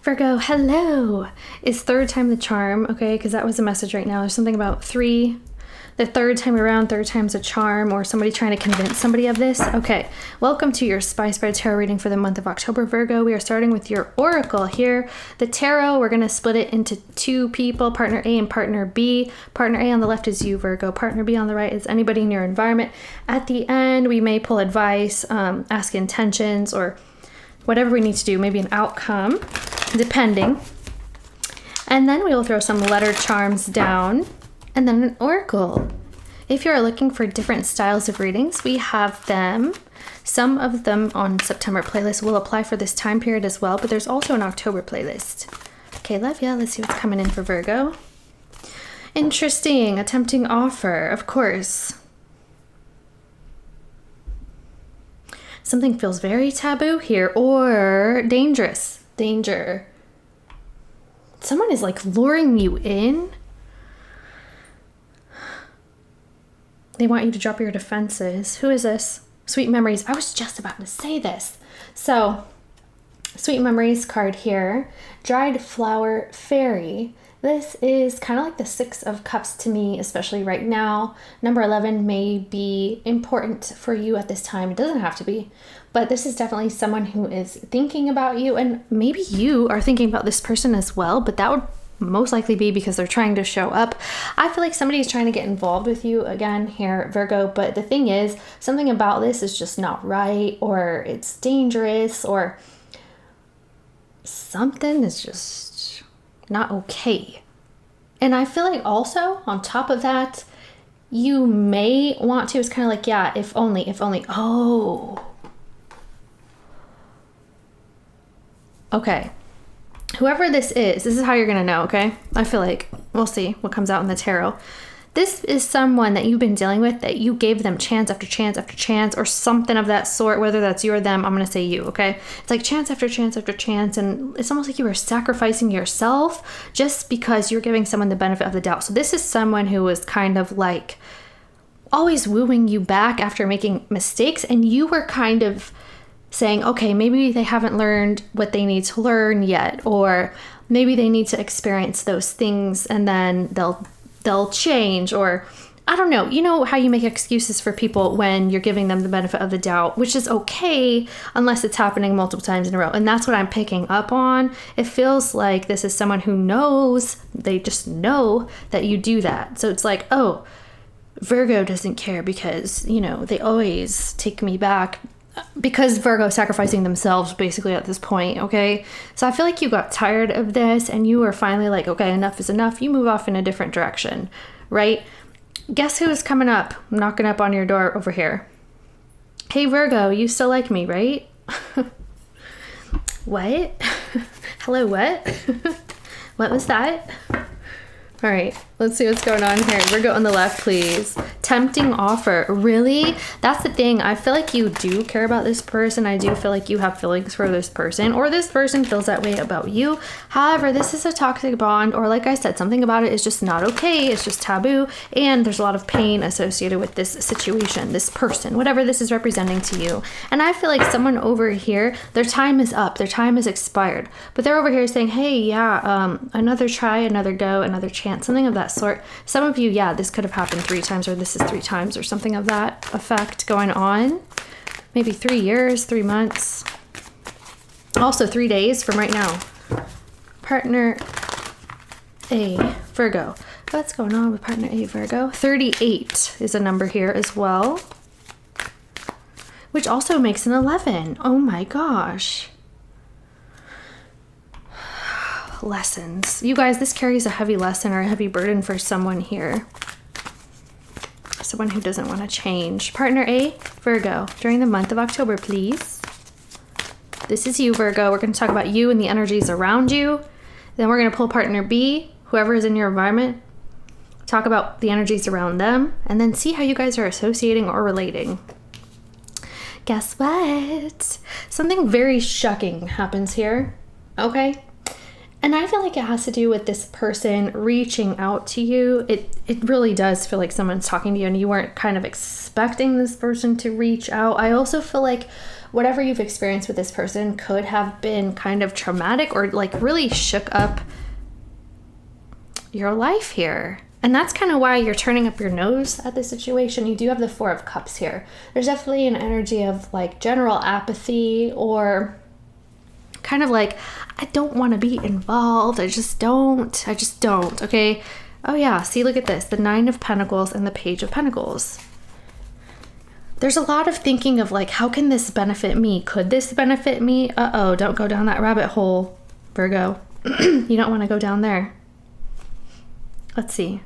Virgo, hello. Is third time the charm, okay? Because that was a message right now. There's something about three. The third time around, third time's a charm, or somebody trying to convince somebody of this. Okay, welcome to your Spy Spread Tarot reading for the month of October, Virgo. We are starting with your oracle here. The tarot, we're going to split it into two people, partner A and partner B. Partner A on the left is you, Virgo. Partner B on the right is anybody in your environment. At the end, we may pull advice, ask intentions, or whatever we need to do, maybe an outcome, depending. And then we will throw some letter charms down. And then an oracle. If you're looking for different styles of readings, we have them. Some of them on September playlist will apply for this time period as well, but there's also an October playlist. Okay, love ya. Let's see what's coming in for Virgo. Interesting. A tempting offer, of course. Something feels very taboo here, or dangerous. Danger. Someone is like luring you in. They want you to drop your defenses. Who is this? Sweet Memories. I was just about to say this. So, Sweet Memories card here. Dried Flower Fairy. This is kind of like the Six of Cups to me, especially right now. Number 11 may be important for you at this time. It doesn't have to be. But this is definitely someone who is thinking about you. And maybe you are thinking about this person as well. But that would most likely be because they're trying to show up. I feel like somebody is trying to get involved with you again here, Virgo, but the thing is, something about this is just not right, or it's dangerous, or something is just not okay. And I feel like also, on top of that, you may want to, it's kind of like, yeah, if only, oh. Okay. Whoever this is how you're going to know, okay? I feel like we'll see what comes out in the tarot. This is someone that you've been dealing with, that you gave them chance after chance after chance, or something of that sort, whether that's you or them. I'm going to say you, okay? It's like chance after chance after chance, and it's almost like you were sacrificing yourself just because you're giving someone the benefit of the doubt. So this is someone who was kind of like always wooing you back after making mistakes, and you were kind of saying, okay, maybe they haven't learned what they need to learn yet, or maybe they need to experience those things and then they'll change, or I don't know. You know how you make excuses for people when you're giving them the benefit of the doubt, which is okay unless it's happening multiple times in a row. And that's what I'm picking up on. It feels like this is someone who knows, they just know that you do that. So it's like, oh, Virgo doesn't care because, you know, they always take me back. Because Virgo sacrificing themselves basically at this point, okay? So I feel like you got tired of this and you were finally like, okay, enough is enough. You move off in a different direction, right? Guess who is coming up, knocking up on your door over here? Hey, Virgo, you still like me, right? What? Hello, what? What was that? All right, let's see what's going on here. Virgo on the left, please. Tempting offer. Really? That's the thing. I feel like you do care about this person. I do feel like you have feelings for this person, or this person feels that way about you. However, this is a toxic bond, or like I said, something about it is just not okay. It's just taboo, and there's a lot of pain associated with this situation, this person, whatever this is representing to you. And I feel like someone over here, their time is up. Their time is expired. But they're over here saying, hey, yeah, another try, another go, another chance, something of that sort. Some of you, yeah, this could have happened 3 times, or this is 3 times, or something of that effect going on. Maybe 3 years, 3 months. Also 3 days from right now. Partner A, Virgo. What's going on with partner A, Virgo? 38 is a number here as well, which also makes an 11. Oh my gosh. Lessons. You guys, this carries a heavy lesson or a heavy burden for someone here. Someone who doesn't want to change. Partner A, Virgo, during the month of October, please. This is you, Virgo. We're going to talk about you and the energies around you. Then we're going to pull partner B, whoever is in your environment. Talk about the energies around them, and then see how you guys are associating or relating. Guess what? Something very shocking happens here. Okay? And I feel like it has to do with this person reaching out to you. It really does feel like someone's talking to you and you weren't kind of expecting this person to reach out. I also feel like whatever you've experienced with this person could have been kind of traumatic or like really shook up your life here. And that's kind of why you're turning up your nose at this situation. You do have the Four of Cups here. There's definitely an energy of like general apathy, or kind of like, I don't want to be involved. I just don't. Okay. Oh yeah. See, look at this. The Nine of Pentacles and the Page of Pentacles. There's a lot of thinking of like, how can this benefit me? Could this benefit me? Uh-oh, don't go down that rabbit hole, Virgo. You don't want to go down there. Let's see.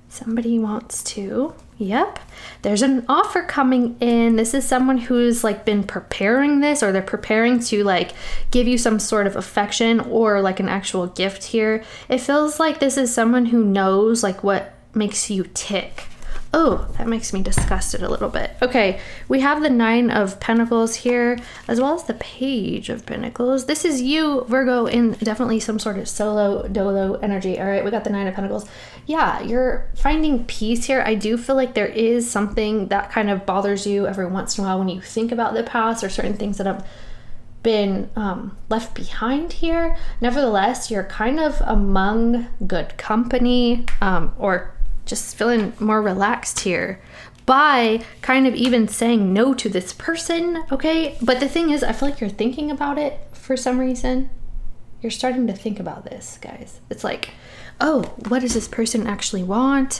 Somebody wants to, yep. There's an offer coming in. This is someone who's like been preparing this, or they're preparing to like give you some sort of affection or like an actual gift here. It feels like this is someone who knows like what makes you tick. Oh, that makes me disgusted a little bit. Okay, we have the Nine of Pentacles here, as well as the Page of Pentacles. This is you, Virgo, in definitely some sort of solo dolo energy. All right, we got the Nine of Pentacles. Yeah, you're finding peace here. I do feel like there is something that kind of bothers you every once in a while when you think about the past, or certain things that have been left behind here. Nevertheless, you're kind of among good company, or just feeling more relaxed here by kind of even saying no to this person, okay? But the thing is, I feel like you're thinking about it for some reason. You're starting to think about this, guys. It's like, oh, what does this person actually want?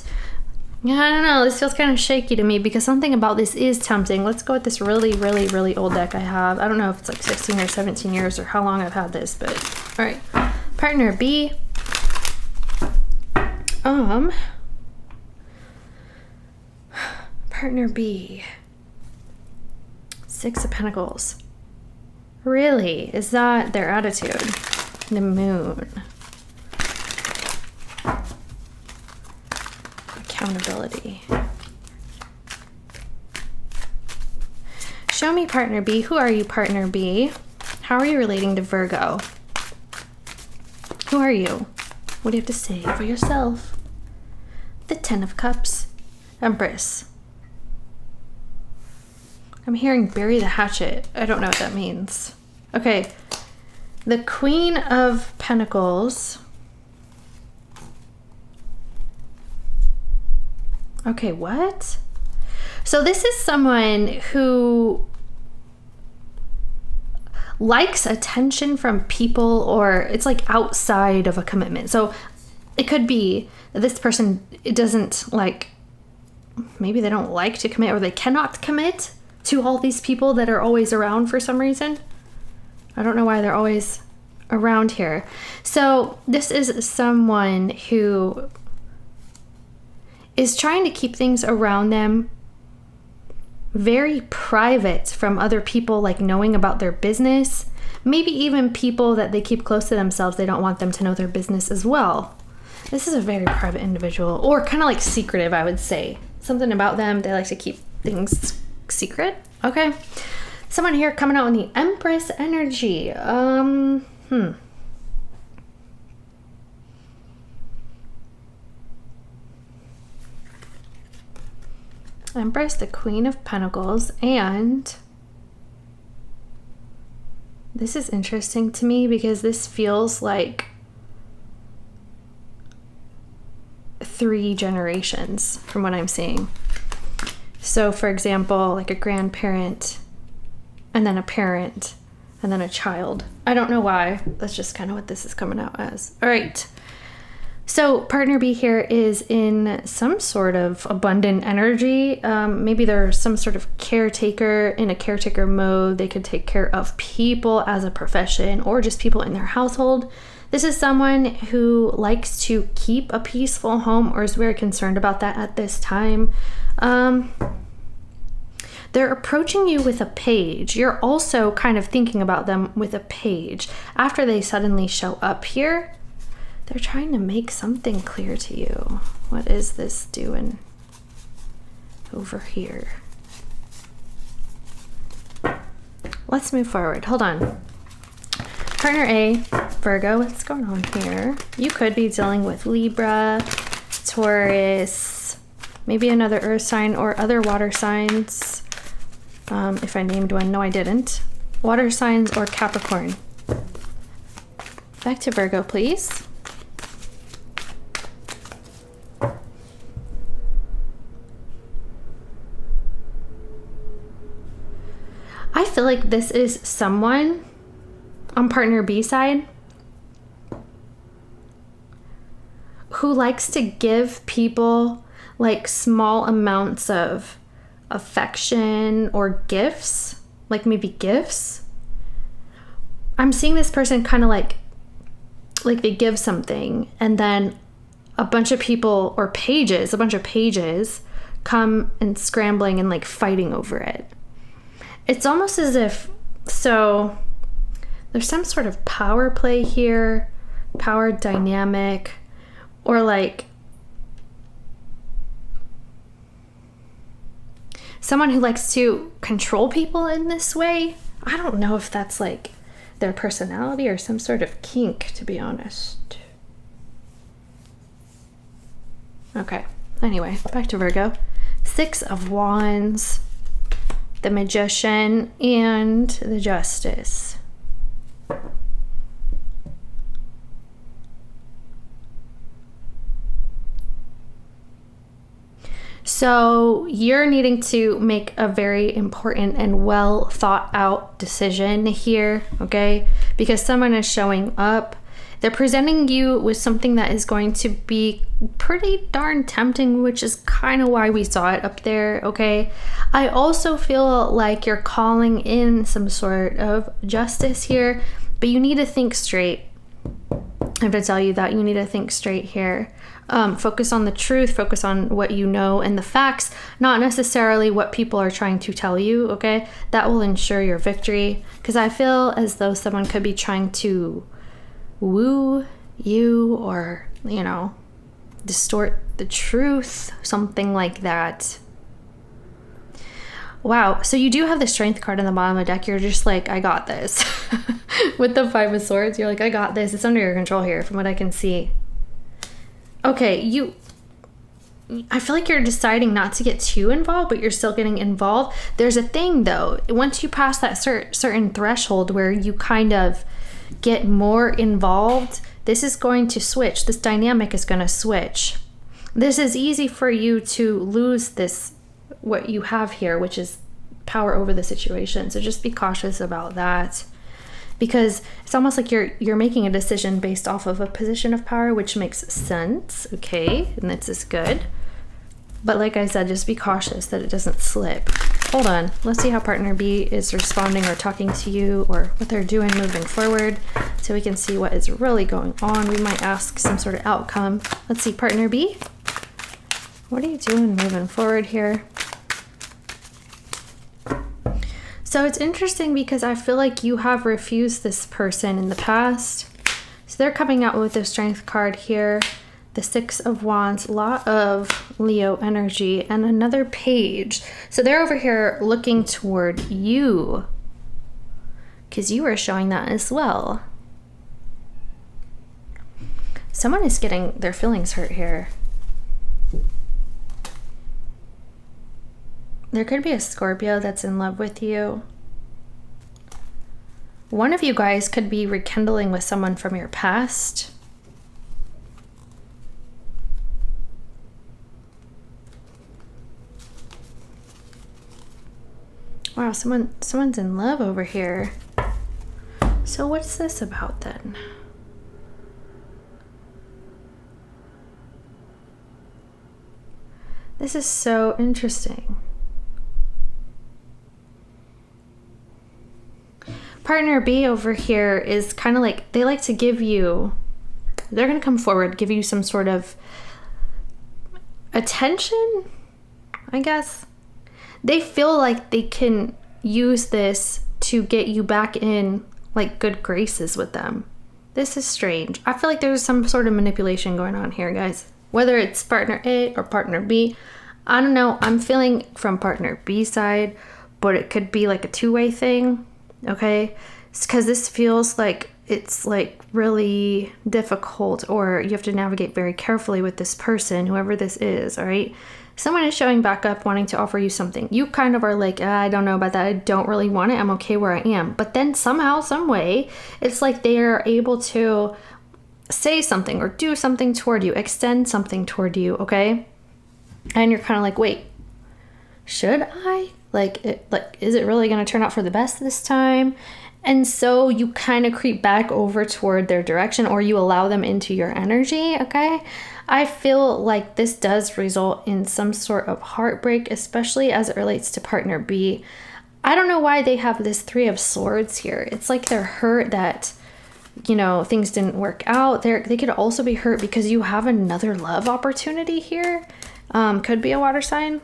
Yeah, I don't know. This feels kind of shaky to me because something about this is tempting. Let's go with this really, really, really old deck I have. I don't know if it's like 16 or 17 years or how long I've had this, but all right. Partner B. Partner B. Six of Pentacles. Really? Is that their attitude? The Moon. Accountability. Show me Partner B. Who are you, Partner B? How are you relating to Virgo? Who are you? What do you have to say for yourself? The Ten of Cups. Empress. I'm hearing bury the hatchet. I don't know what that means. Okay. The Queen of Pentacles. Okay, what? So this is someone who likes attention from people, or it's like outside of a commitment. So it could be that this person, it doesn't like, maybe they don't like to commit, or they cannot commit to all these people that are always around for some reason. I don't know why they're always around here. So this is someone who is trying to keep things around them very private from other people, like knowing about their business. Maybe even people that they keep close to themselves, they don't want them to know their business as well. This is a very private individual, or kind of like secretive, I would say. Something about them, they like to keep things secret. Okay. Someone here coming out in the Empress energy. Empress, the Queen of Pentacles, and this is interesting to me because this feels like 3 generations from what I'm seeing. So for example, like a grandparent, and then a parent, and then a child. I don't know why. That's just kind of what this is coming out as. All right. So Partner B here is in some sort of abundant energy. Maybe they're some sort of caretaker, in a caretaker mode. They could take care of people as a profession, or just people in their household. This is someone who likes to keep a peaceful home, or is very concerned about that at this time. They're approaching you with a page. You're also kind of thinking about them with a page. After they suddenly show up here, they're trying to make something clear to you. What is this doing over here? Let's move forward. Hold on. Partner A, Virgo, what's going on here? You could be dealing with Libra, Taurus, maybe another earth sign or other water signs. If I named one. No, I didn't. Water signs or Capricorn. Back to Virgo, please. I feel like this is someone on partner B side who likes to give people like small amounts of affection or gifts, like maybe gifts. I'm seeing this person kind of like they give something and then a bunch of people or pages, a bunch of pages come and scrambling and like fighting over it. It's almost as if, so there's some sort of power play here, power dynamic, or like someone who likes to control people in this way. I don't know if that's like their personality or some sort of kink, to be honest. Okay, anyway, back to Virgo. 6 of Wands, the Magician, and the Justice. So you're needing to make a very important and well thought out decision here, okay? Because someone is showing up. They're presenting you with something that is going to be pretty darn tempting, which is kind of why we saw it up there, okay? I also feel like you're calling in some sort of justice here, but you need to think straight. I have to tell you that you need to think straight here. Focus on the truth, focus on what you know and the facts, not necessarily what people are trying to tell you, okay? That will ensure your victory, because I feel as though someone could be trying to woo you or, you know, distort the truth, something like that. Wow, so you do have the Strength card on the bottom of the deck. You're just like, I got this. With the 5 of Swords, you're like, I got this. It's under your control here, from what I can see. Okay, I feel like you're deciding not to get too involved, but you're still getting involved. There's a thing, though. Once you pass that certain threshold where you kind of get more involved, this is going to switch. This dynamic is going to switch. This is easy for you to lose this, what you have here, which is power over the situation. So just be cautious about that, because it's almost like you're making a decision based off of a position of power, which makes sense, okay? And this is good. But like I said, just be cautious that it doesn't slip. Hold on. Let's see how partner B is responding or talking to you, or what they're doing moving forward, so we can see what is really going on. We might ask some sort of outcome. Let's see, partner B. What are you doing moving forward here? So it's interesting because I feel like you have refused this person in the past. So they're coming out with the Strength card here, the 6 of Wands, a lot of Leo energy, and another page. So they're over here looking toward you, because you are showing that as well. Someone is getting their feelings hurt here. There could be a Scorpio that's in love with you. One of you guys could be rekindling with someone from your past. Wow, someone's in love over here. So what's this about then? This is so interesting. Partner B over here is kind of like, they like to give you, they're going to come forward, give you some sort of attention, I guess. They feel like they can use this to get you back in like good graces with them. This is strange. I feel like there's some sort of manipulation going on here, guys. Whether it's partner A or partner B, I don't know. I'm feeling from partner B side, but it could be like a two-way thing. Okay, because this feels like it's like really difficult, or you have to navigate very carefully with this person, whoever this is. All right, Someone is showing back up wanting to offer you something. You kind of are like, I don't know about that. I don't really want it. I'm okay where I am. But then somehow, some way, it's like they are able to say something or do something toward you, extend something toward you, okay? And you're kind of like, wait, should I? Is it really going to turn out for the best this time? And so you kind of creep back over toward their direction, or you allow them into your energy, okay? I feel like this does result in some sort of heartbreak, especially as it relates to partner B. I don't know why they have this 3 of Swords here. It's like they're hurt that, things didn't work out. They could also be hurt because you have another love opportunity here. Could be a water sign.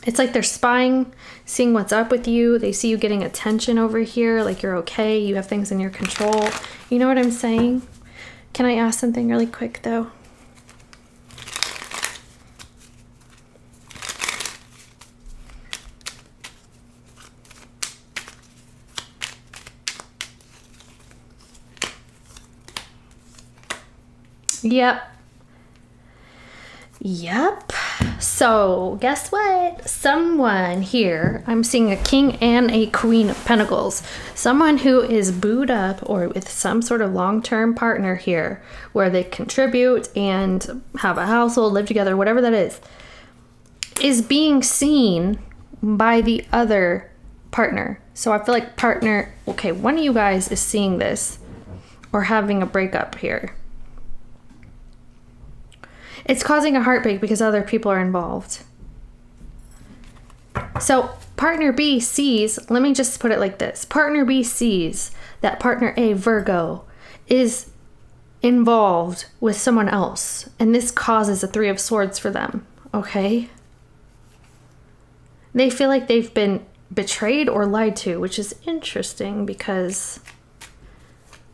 It's like they're spying, seeing what's up with you. They see you getting attention over here, like you're okay. You have things in your control. You know what I'm saying? Can I ask something really quick, though? Yep. So, guess what? Someone here, I'm seeing a King and a Queen of Pentacles. Someone who is booed up or with some sort of long-term partner here where they contribute and have a household, live together, whatever that is being seen by the other partner. So I feel like one of you guys is seeing this or having a breakup here. It's causing a heartbreak because other people are involved. So partner B sees, let me just put it like this. Partner B sees that partner A, Virgo, is involved with someone else. And this causes a 3 of Swords for them, okay? They feel like they've been betrayed or lied to, which is interesting because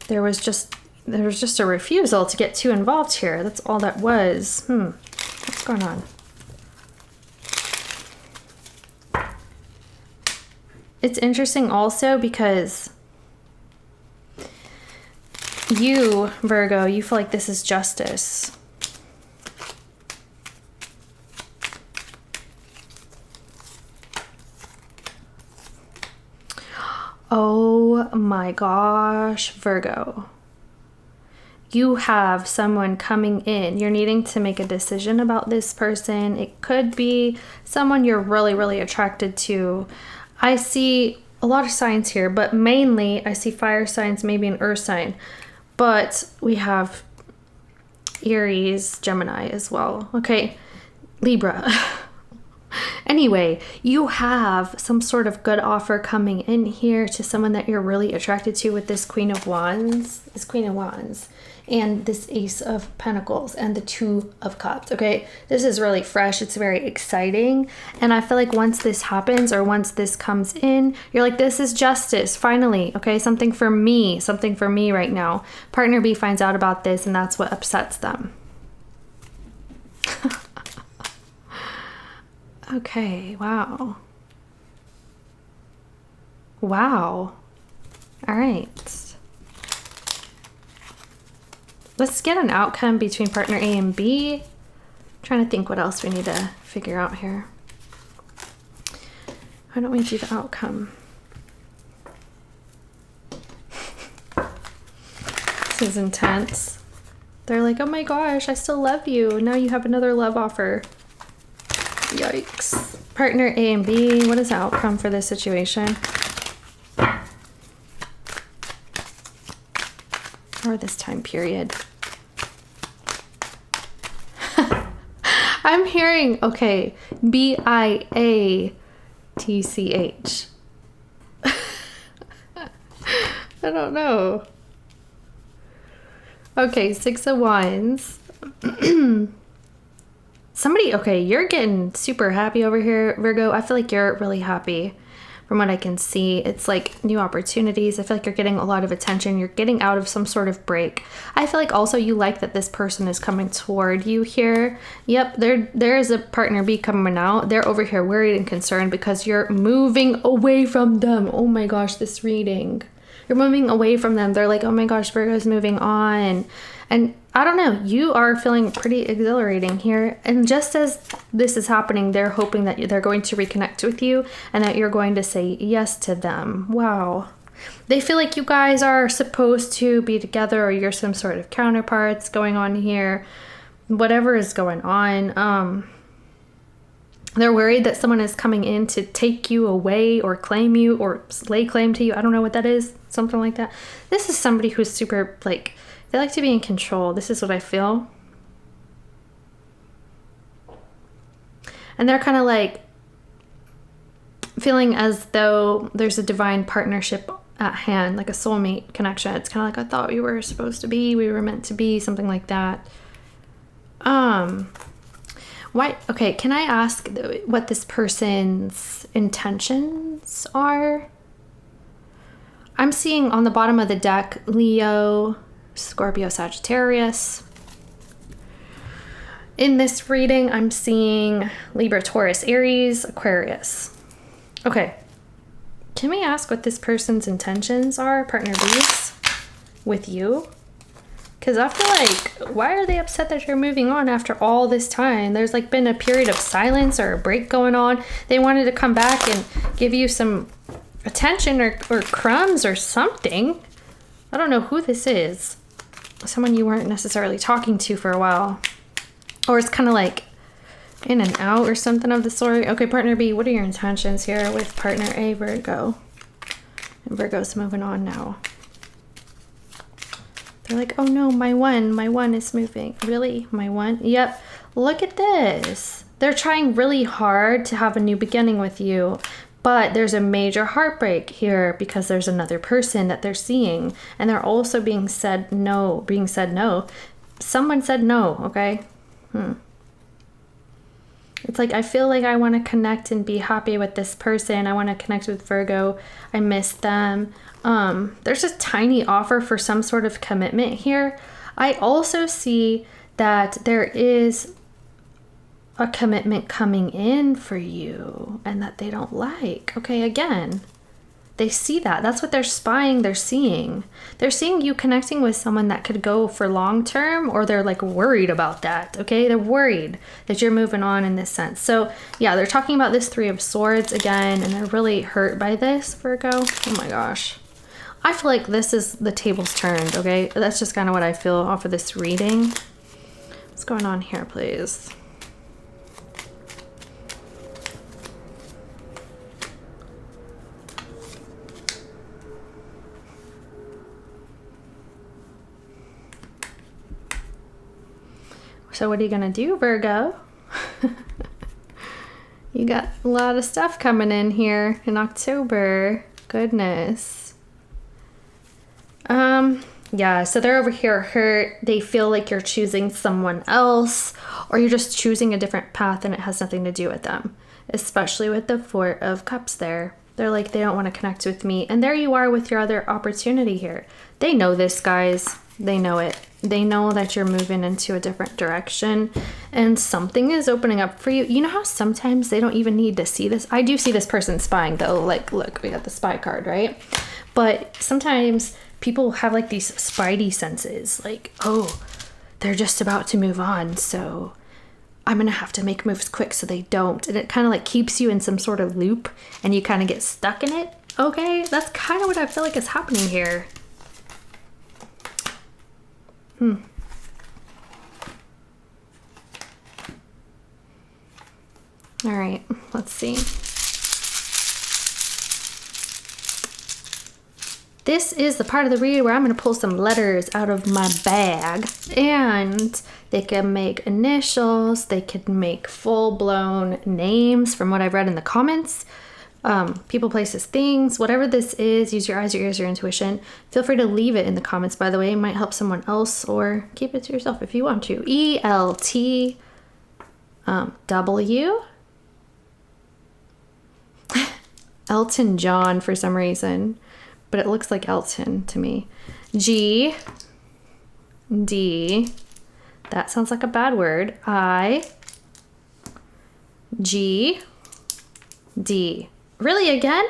there was just a refusal to get too involved here. That's all that was. What's going on? It's interesting also because you, Virgo, you feel like this is justice. Oh my gosh, Virgo. You have someone coming in. You're needing to make a decision about this person. It could be someone you're really, really attracted to. I see a lot of signs here, but mainly I see fire signs, maybe an earth sign. But we have Aries, Gemini as well. Okay, Libra. Anyway, you have some sort of good offer coming in here to someone that you're really attracted to with this Queen of Wands. And this Ace of Pentacles and the 2 of Cups, okay? This is really fresh. It's very exciting. And I feel like once this happens or once this comes in, you're like, this is justice, finally, okay? Something for me right now. Partner B finds out about this and that's what upsets them. Okay, wow. Wow. All right. Let's get an outcome between partner A and B. I'm trying to think what else we need to figure out here. Why don't we do the outcome? This is intense. They're like, oh my gosh, I still love you. Now you have another love offer. Yikes. Partner A and B, what is the outcome for this situation? Or this time period. I'm hearing, okay, BIATCH. I don't know. Okay, 6 of Wands. Somebody, okay, you're getting super happy over here, Virgo. I feel like you're really happy from what I can see. It's like new opportunities. I feel like you're getting a lot of attention. You're getting out of some sort of break. I feel like also you like that this person is coming toward you here. Yep, there is a partner B coming out. They're over here worried and concerned because you're moving away from them. Oh my gosh, this reading. You're moving away from them. They're like, oh my gosh, Virgo's moving on. And I don't know, you are feeling pretty exhilarating here. And just as this is happening, they're hoping that they're going to reconnect with you and that you're going to say yes to them. Wow. They feel like you guys are supposed to be together, or you're some sort of counterparts going on here. Whatever is going on. They're worried that someone is coming in to take you away or claim you or lay claim to you. I don't know what that is. Something like that. This is somebody who's super, like, they like to be in control. This is what I feel. And they're kind of like feeling as though there's a divine partnership at hand, like a soulmate connection. It's kind of like, I thought we were supposed to be, we were meant to be, something like that. Why? Okay, can I ask what this person's intentions are? I'm seeing on the bottom of the deck, Leo, Scorpio, Sagittarius. In this reading, I'm seeing Libra, Taurus, Aries, Aquarius. Okay. Can we ask what this person's intentions are, partner B's, with you? Because I feel like, why are they upset that you're moving on after all this time? There's like been a period of silence or a break going on. They wanted to come back and give you some attention or crumbs or something. I don't know who this is. Someone you weren't necessarily talking to for a while. Or it's kind of like in and out or something of the sort. Okay, partner B, what are your intentions here with partner A, Virgo? And Virgo's moving on now. They're like, oh no, my one is moving. Really? My one? Yep. Look at this. They're trying really hard to have a new beginning with you, but there's a major heartbreak here because there's another person that they're seeing, and they're also being said no. Someone said no, okay? It's like, I feel like I want to connect and be happy with this person. I want to connect with Virgo. I miss them. There's a tiny offer for some sort of commitment here. I also see that there is a commitment coming in for you and that they don't like. Okay, again, they see that. That's what they're spying. They're seeing you connecting with someone that could go for long term, or they're like worried about that. Okay, they're worried that you're moving on in this sense. So yeah, they're talking about this Three of Swords again, and they're really hurt by this, Virgo. Oh my gosh. I feel like this is the tables turned, okay? That's just kind of what I feel off of this reading. What's going on here, please? So what are you gonna do, Virgo? You got a lot of stuff coming in here in October. Goodness. Yeah, so they're over here hurt. They feel like you're choosing someone else, or you're just choosing a different path and it has nothing to do with them. Especially with the Four of Cups there. They're like, they don't want to connect with me. And there you are with your other opportunity here. They know this, guys. They know it. They know that you're moving into a different direction and something is opening up for you. You know how sometimes they don't even need to see this? I do see this person spying though. Like, look, we got the spy card, right? But sometimes people have like these spidey senses. Like, oh, they're just about to move on, so I'm going to have to make moves quick so they don't. And it kind of like keeps you in some sort of loop and you kind of get stuck in it. Okay, that's kind of what I feel like is happening here. All right, let's see. This is the part of the read where I'm going to pull some letters out of my bag, and they can make initials, they can make full-blown names from what I've read in the comments. People, places, things, whatever this is, use your eyes, your ears, your intuition. Feel free to leave it in the comments, by the way. It might help someone else, or keep it to yourself if you want to. ELT W. Elton John for some reason, but it looks like Elton to me. G. D. That sounds like a bad word. I. G. D. Really, again?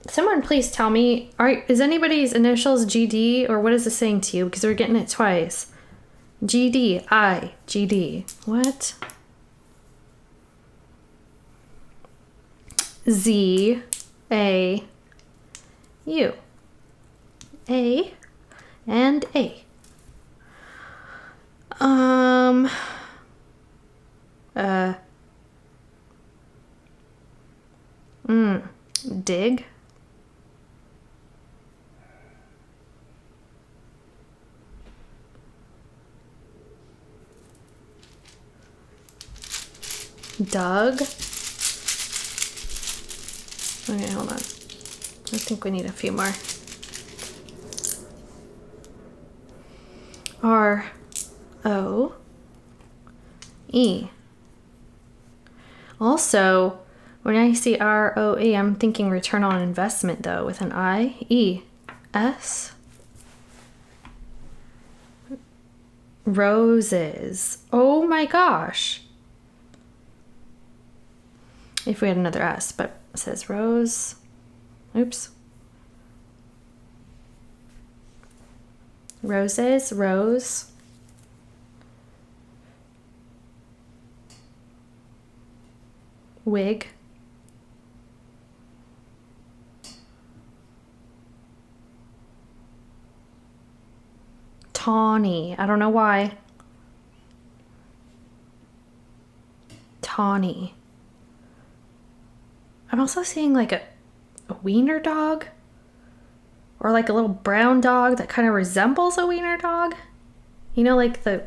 Someone please tell me, is anybody's initials GD, or what is this saying to you? Because we're getting it twice. GD, I, GD. What? Z, A, U. A and A. Dig. Doug. Okay, hold on. I think we need a few more. R-O-E. Also, when I see R-O-E, I'm thinking return on investment, though, with an I-E-S. Roses. Oh my gosh. If we had another S, but it says rose. Oops. Roses, rose. Wig. Tawny. I don't know why. Tawny. I'm also seeing like a wiener dog. Or like a little brown dog that kind of resembles a wiener dog. You know, like the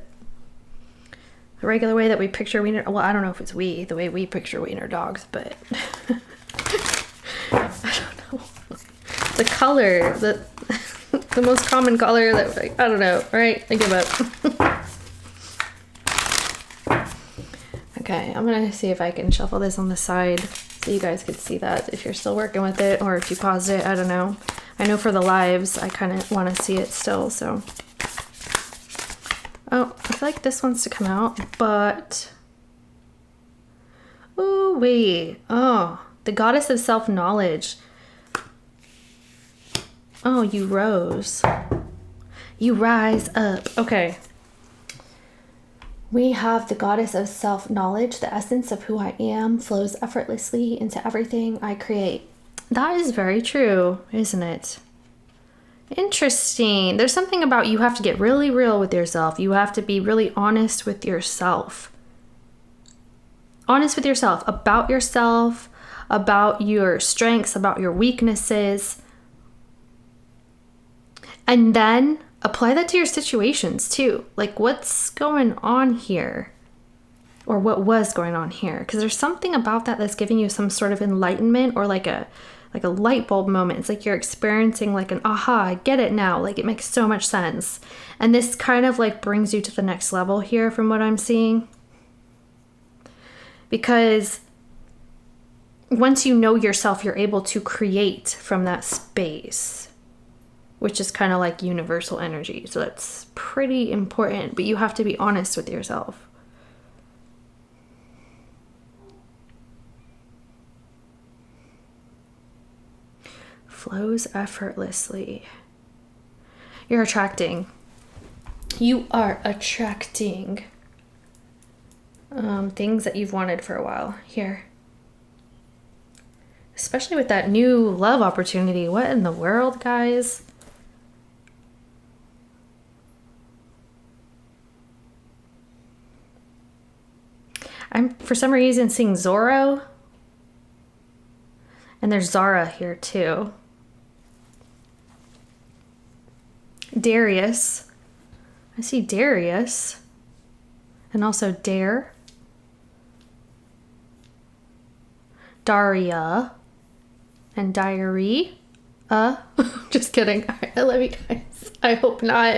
regular way that we picture wiener. Well, I don't know if it's the way we picture wiener dogs, but I don't know. The color, the most common color that, like, I don't know. All right, I give up. Okay, I'm gonna see if I can shuffle this on the side so you guys can see that if you're still working with it, or if you paused it, I don't know. I know for the lives, I kind of want to see it still, so. Oh, I feel like this wants to come out, but. Ooh, wait. Oh, the goddess of self-knowledge. Oh, you rose. You rise up. Okay. We have the goddess of self-knowledge. The essence of who I am flows effortlessly into everything I create. That is very true, isn't it? Interesting. There's something about you have to get really real with yourself. You have to be really honest with yourself. Honest with yourself, about your strengths, about your weaknesses. And then apply that to your situations too. Like, what's going on here? Or what was going on here? Because there's something about that that's giving you some sort of enlightenment, or like a light bulb moment. It's like you're experiencing like an aha, I get it now. Like, it makes so much sense. And this kind of like brings you to the next level here from what I'm seeing. Because once you know yourself, you're able to create from that space, which is kind of like universal energy. So that's pretty important, but you have to be honest with yourself. Flows effortlessly. You're attracting. You are attracting things that you've wanted for a while here. Especially with that new love opportunity. What in the world, guys? I'm, for some reason, seeing Zorro. And there's Zara here, too. Darius. I see Darius. And also Dare. Daria. And Diary. Just kidding. I love you guys. I hope not.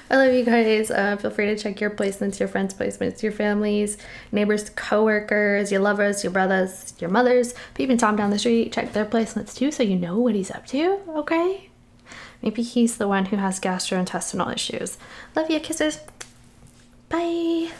I love you guys. Feel free to check your placements, your friends' placements, your families, neighbors, co-workers, your lovers, your brothers, your mothers. But even Tom down the street, check their placements too, so you know what he's up to, okay? Maybe he's the one who has gastrointestinal issues. Love you. Kisses. Bye.